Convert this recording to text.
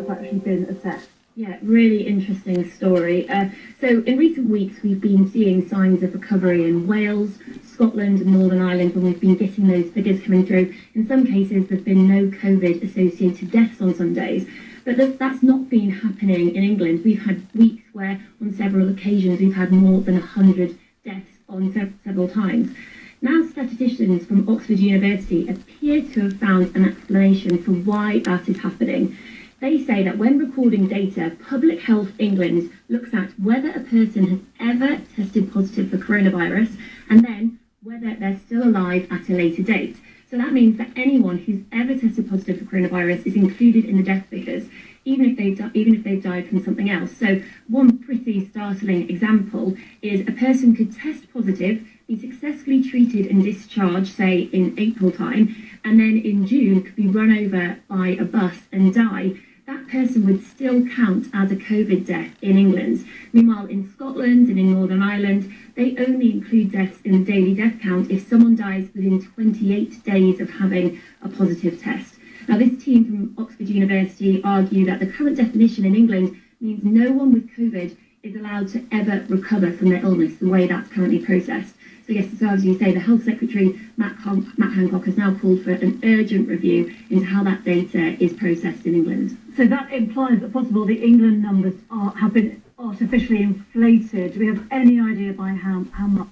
have actually been assessed? Yeah, really interesting story. So in recent weeks, we've been seeing signs of recovery in Wales, Scotland and Northern Ireland, when we've been getting those figures coming through. In some cases, there's been no COVID-associated deaths on some days, but that's not been happening in England. We've had weeks where, on several occasions, we've had more than 100 deaths on several times. Now, statisticians from Oxford University appear to have found an explanation for why that is happening. They say that when recording data, Public Health England looks at whether a person has ever tested positive for coronavirus and then whether they're still alive at a later date. So that means that anyone who's ever tested positive for coronavirus is included in the death figures, even if they've died from something else. So one pretty startling example is a person could test positive, be successfully treated and discharged, say in April time, and then in June could be run over by a bus and die. That person would still count as a COVID death in England. Meanwhile, in Scotland and in Northern Ireland, they only include deaths in the daily death count if someone dies within 28 days of having a positive test. Now, this team from Oxford University argue that the current definition in England means no one with COVID is allowed to ever recover from their illness, the way that's currently processed. So yes, so as you say, the Health Secretary, Matt Hancock, has now called for an urgent review into how that data is processed in England. So that implies that possibly the England numbers have been artificially inflated. Do we have any idea by how much?